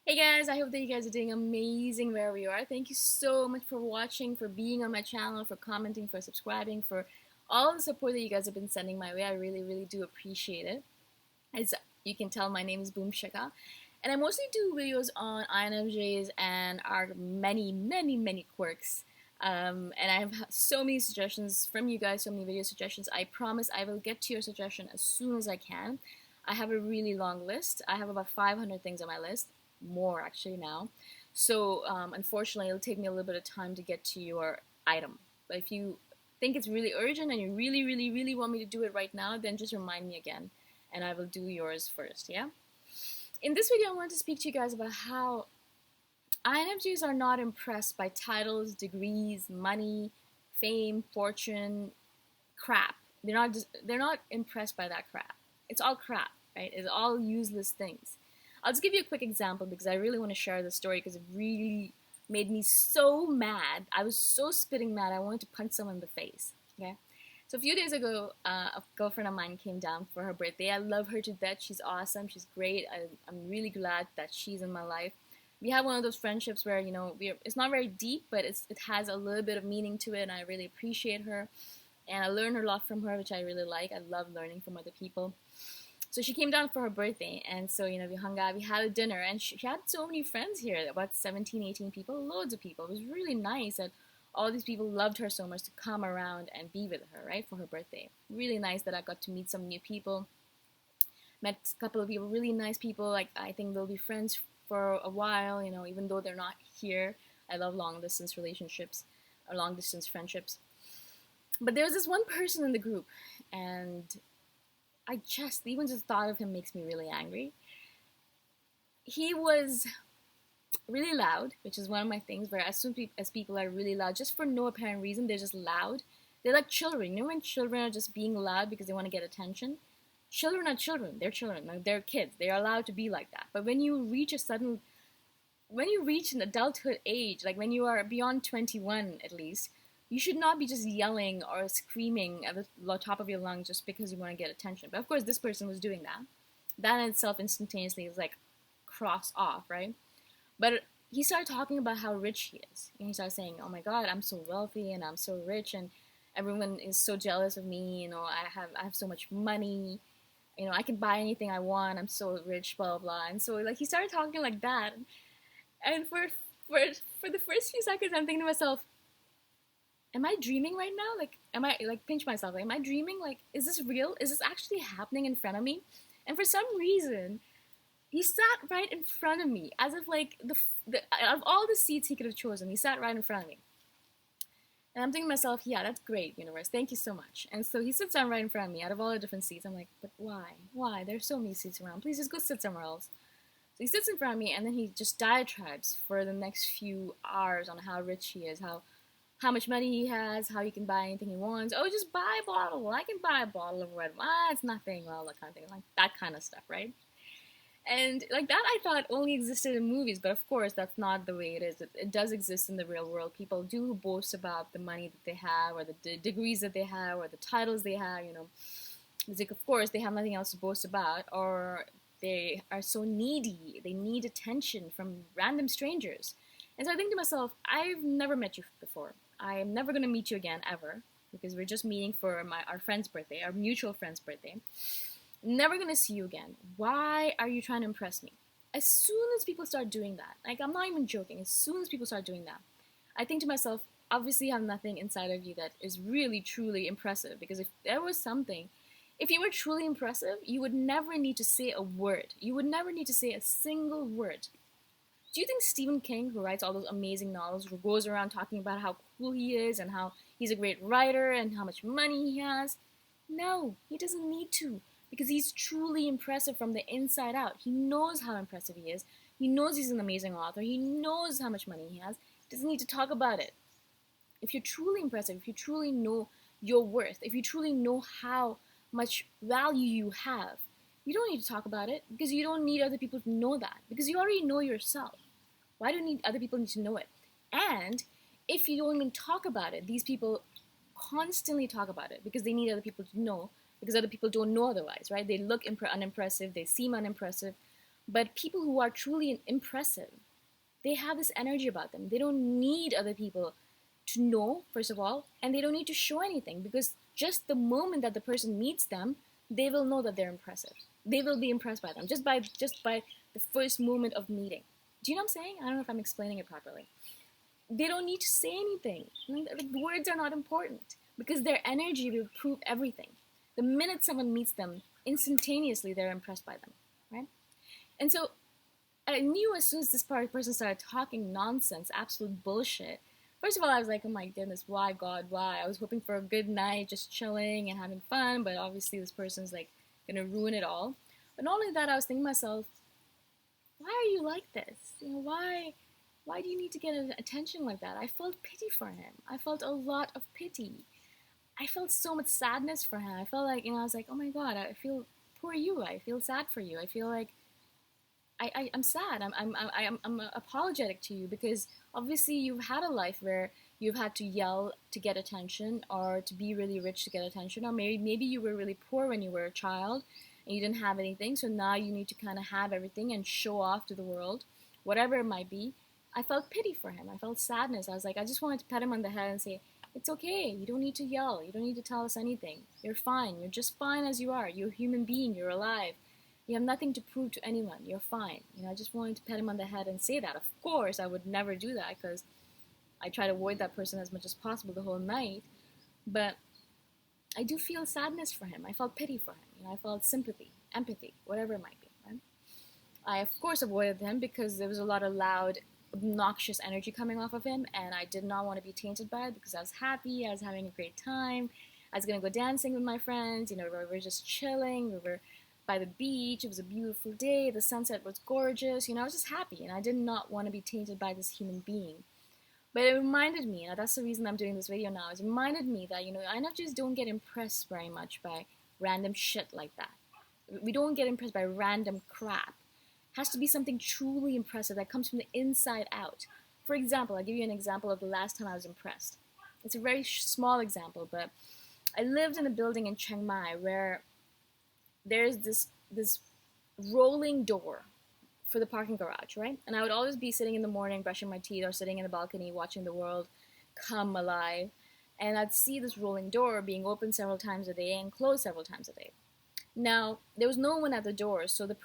Hey guys, I hope that you guys are doing amazing wherever you are. Thank you so much for watching, for being on my channel, for commenting, for subscribing, for all the support that you guys have been sending my way. I really, really do appreciate it. As you can tell, my name is Boom Shika, and I mostly do videos on INFJs and our many, many, many quirks. And I have so many suggestions from you guys, so many video suggestions. I promise I will get to your suggestion as soon as I can. I have a really long list. I have about 500 things on my list, more actually now. So unfortunately, it'll take me a little bit of time to get to your item. But if you think it's really urgent and you really, really, really want me to do it right now, then just remind me again and I will do yours first, yeah? In this video, I want to speak to you guys about how INFJs are not impressed by titles, degrees, money, fame, fortune, crap. They're not impressed by that crap. It's all crap, right? It's all useless things. I'll just give you a quick example because I really want to share this story because it really made me so mad. I was so spitting mad. I wanted to punch someone in the face. Okay. So a few days ago, a girlfriend of mine came down for her birthday. I love her to death. She's awesome. She's great. I'm really glad that she's in my life. We have one of those friendships where it's not very deep, but it has a little bit of meaning to it, and I really appreciate her. And I learned a lot from her, which I really like. I love learning from other people. So she came down for her birthday, and so we hung out, we had a dinner, and she had so many friends here, about 17, 18 people, loads of people. It was really nice that all these people loved her so much to come around and be with her, right, for her birthday. Really nice that I got to meet some new people, met a couple of people, really nice people. Like, I think they'll be friends for a while, even though they're not here. I love long distance relationships or long distance friendships. But there was this one person in the group, and even just thought of him makes me really angry. He was really loud, which is one of my things where as soon as people are really loud, just for no apparent reason, they're just loud. They're like children. You know when children are just being loud because they want to get attention? Children are children. They're children. Like, they're kids. They're allowed to be like that. But when you reach an adulthood age, like when you are beyond 21 at least, you should not be just yelling or screaming at the top of your lungs just because you want to get attention. But of course, this person was doing that. That in itself instantaneously was like cross off, right? But he started talking about how rich he is. And he started saying, "Oh my God, I'm so wealthy and I'm so rich and everyone is so jealous of me. I have so much money. I can buy anything I want. I'm so rich, blah blah blah." And so like he started talking like that, and for the first few seconds, I'm thinking to myself, am I dreaming right now? Like, am I, like, pinch myself, like, am I dreaming? Like, is this real? Is this actually happening in front of me? And for some reason, he sat right in front of me, as if, like, out of all the seats he could have chosen, he sat right in front of me. And I'm thinking to myself, yeah, that's great, universe. Thank you so much. And so he sits down right in front of me, out of all the different seats. I'm like, but why? Why? There's so many seats around. Please just go sit somewhere else. So he sits in front of me, and then he just diatribes for the next few hours on how rich he is, how much money he has, how he can buy anything he wants. Oh, just buy a bottle. I can buy a bottle of red wine. It's nothing. All that kind of thing. Like that kind of stuff, right? And like that I thought only existed in movies, but of course that's not the way it is. It does exist in the real world. People do boast about the money that they have, or the degrees that they have, or the titles they have, It's like, of course, they have nothing else to boast about, or they are so needy. They need attention from random strangers. And so I think to myself, I've never met you before. I am never going to meet you again, ever, because we're just meeting for our friend's birthday, our mutual friend's birthday. Never going to see you again. Why are you trying to impress me? As soon as people start doing that, like, I'm not even joking, as soon as people start doing that, I think to myself, obviously you have nothing inside of you that is really, truly impressive, because if there was something, if you were truly impressive, you would never need to say a word. You would never need to say a single word. Do you think Stephen King, who writes all those amazing novels, who goes around talking about how cool he is and how he's a great writer and how much money he has? No, he doesn't need to, because he's truly impressive from the inside out. He knows how impressive he is. He knows he's an amazing author. He knows how much money he has. He doesn't need to talk about it. If you're truly impressive, if you truly know your worth, if you truly know how much value you have, you don't need to talk about it, because you don't need other people to know that, because you already know yourself. Why do you need other people to know it? And if you don't even talk about it, these people constantly talk about it because they need other people to know, because other people don't know otherwise, right? They look unimpressive, they seem unimpressive. But people who are truly impressive, they have this energy about them. They don't need other people to know, first of all, and they don't need to show anything, because just the moment that the person meets them, they will know that they're impressive. They will be impressed by them just by the first moment of meeting. Do you know what I'm saying? I don't know if I'm explaining it properly. They don't need to say anything. Like, words are not important, because their energy will prove everything. The minute someone meets them, instantaneously they're impressed by them, right? And so I knew as soon as this person started talking nonsense, absolute bullshit. First of all, I was like, oh my goodness, why, God, why? I was hoping for a good night, just chilling and having fun, but obviously this person's like gonna ruin it all. But not only that, I was thinking to myself, why are you like this? Why do you need to get attention like that? I felt pity for him. I felt a lot of pity. I felt so much sadness for him. I felt like, I was like, oh my God, I feel, poor you. I feel sad for you. I feel like I'm sad. I'm apologetic to you, because obviously you've had a life where you've had to yell to get attention, or to be really rich to get attention, or maybe you were really poor when you were a child and you didn't have anything, so now you need to kind of have everything and show off to the world, whatever it might be. I felt pity for him. I felt sadness. I was like, I just wanted to pat him on the head and say, it's okay. You don't need to yell. You don't need to tell us anything. You're fine. You're just fine as you are. You're a human being. You're alive. You have nothing to prove to anyone. You're fine. I just wanted to pat him on the head and say that. Of course, I would never do that, because I try to avoid that person as much as possible the whole night. But I do feel sadness for him. I felt pity for him. I felt sympathy, empathy, whatever it might be. Right? I, of course, avoided him because there was a lot of loud, obnoxious energy coming off of him, and I did not want to be tainted by it, because I was happy. I was having a great time. I was going to go dancing with my friends. We were just chilling. We were by the beach. It was a beautiful day. The sunset was gorgeous. I was just happy, and I did not want to be tainted by this human being. But it reminded me, and that's the reason I'm doing this video now, it reminded me that, INFJs don't get impressed very much by random shit like that. We don't get impressed by random crap. It has to be something truly impressive that comes from the inside out. For example, I'll give you an example of the last time I was impressed. It's a very small example, but I lived in a building in Chiang Mai where there's this rolling door for the parking garage, right? And I would always be sitting in the morning brushing my teeth, or sitting in the balcony watching the world come alive, and I'd see this rolling door being opened several times a day and closed several times a day. Now, there was no one at the door, so the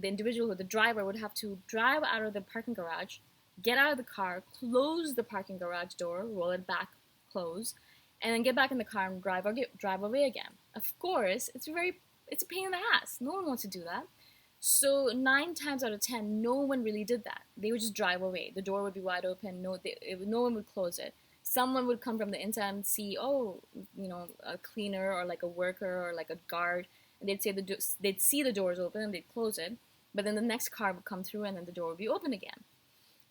individual, the driver, would have to drive out of the parking garage, get out of the car, close the parking garage door, roll it back, close, and then get back in the car and drive away again. Of course, it's a pain in the ass. No one wants to do that. So 9 times out of 10, no one really did that. They would just drive away. The door would be wide open. No one would close it. Someone would come from the inside and see, a cleaner or like a worker or like a guard, and they'd see the doors open and they'd close it. But then the next car would come through and then the door would be open again.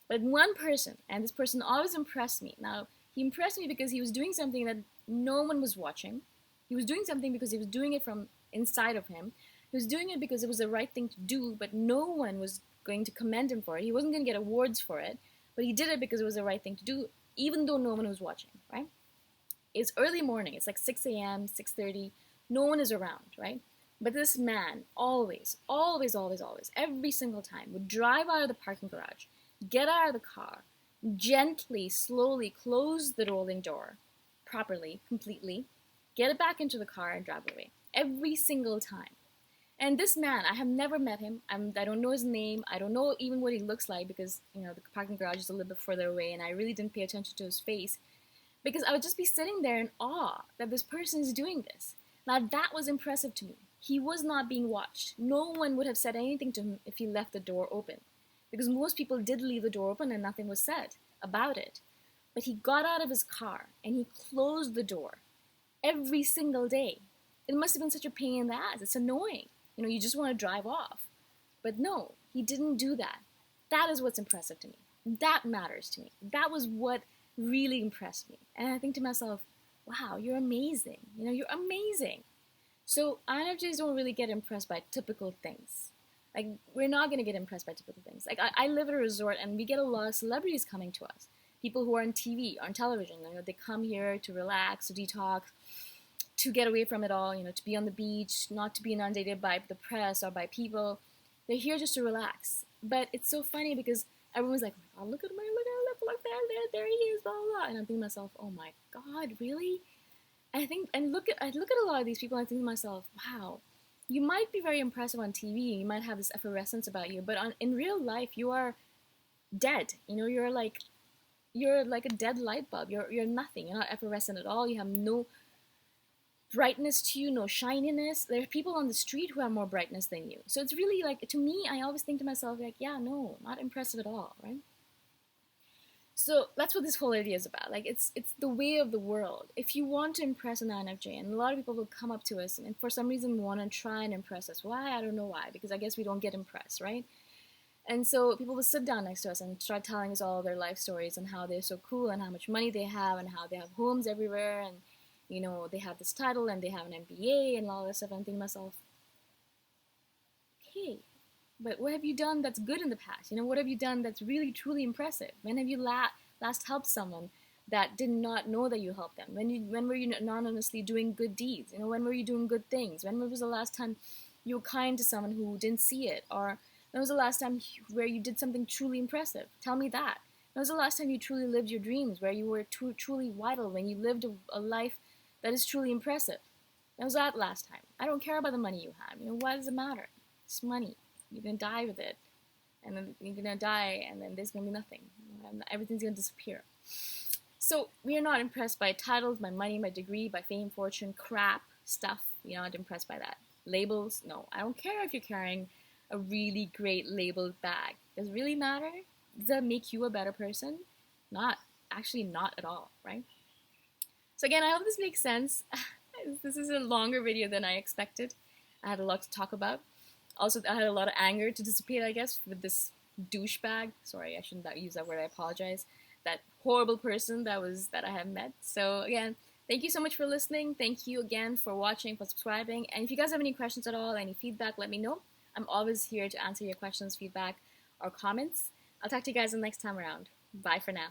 But one person, and this person always impressed me. Now, he impressed me because he was doing something that no one was watching. He was doing something because he was doing it from inside of him. He was doing it because it was the right thing to do, but no one was going to commend him for it. He wasn't going to get awards for it, but he did it because it was the right thing to do, even though no one was watching, right? It's early morning. It's like 6 a.m., 6:30. No one is around, right? But this man always, every single time, would drive out of the parking garage, get out of the car, gently, slowly close the rolling door properly, completely, get it back into the car and drive away. Every single time. And this man, I have never met him. I don't know his name. I don't know even what he looks like, because, the parking garage is a little bit further away, and I really didn't pay attention to his face, because I would just be sitting there in awe that this person is doing this. Now, that was impressive to me. He was not being watched. No one would have said anything to him if he left the door open, because most people did leave the door open and nothing was said about it. But he got out of his car and he closed the door every single day. It must have been such a pain in the ass. It's annoying. You just want to drive off. But no, he didn't do that. That is what's impressive to me. That matters to me. That was what really impressed me. And I think to myself, wow, you're amazing. You're amazing. So INFJs don't really get impressed by typical things. Like, we're not going to get impressed by typical things. Like, I live at a resort, and we get a lot of celebrities coming to us. People who are on TV, on television. They come here to relax, to detox, to get away from it all, to be on the beach, not to be inundated by the press or by people. They're here just to relax. But it's so funny because everyone's like, oh, look there he is, blah, blah, blah. And I'm thinking to myself, oh my God, really? I look at a lot of these people and I think to myself, wow, you might be very impressive on TV, you might have this effervescence about you, but in real life, you are dead. You're like a dead light bulb. You're nothing. You're not effervescent at all. You have no brightness to you, no shininess. There are people on the street who have more brightness than you. So it's really like, to me, I always think to myself, like, yeah, no, not impressive at all, right? So that's what this whole idea is about. Like, it's the way of the world. If you want to impress an INFJ, and a lot of people will come up to us and for some reason want to try and impress us. Why? I don't know why, because I guess we don't get impressed, right? And so people will sit down next to us and start telling us all their life stories and how they're so cool and how much money they have and how they have homes everywhere and, they have this title and they have an MBA and all this stuff. I'm thinking to myself, okay, but what have you done that's good in the past? What have you done that's really, truly impressive? When have you last helped someone that did not know that you helped them? When were you anonymously doing good deeds? When were you doing good things? When was the last time you were kind to someone who didn't see it? Or when was the last time where you did something truly impressive? Tell me that. When was the last time you truly lived your dreams, where you were truly vital, when you lived a life that is truly impressive? When was that last time? I don't care about the money you have. Why does it matter? It's money. You're going to die with it. And then you're going to die, and then there's going to be nothing. Everything's going to disappear. So we are not impressed by titles, by money, by degree, by fame, fortune, crap, stuff. We're not impressed by that. Labels, no. I don't care if you're carrying a really great labeled bag. Does it really matter? Does that make you a better person? Not. Actually, not at all, right? So again, I hope this makes sense. This is a longer video than I expected. I had a lot to talk about. Also, I had a lot of anger to dissipate, I guess, with this douchebag. Sorry, I shouldn't use that word. I apologize. That horrible person that I have met. So again, thank you so much for listening. Thank you again for watching, for subscribing. And if you guys have any questions at all, any feedback, let me know. I'm always here to answer your questions, feedback, or comments. I'll talk to you guys the next time around. Bye for now.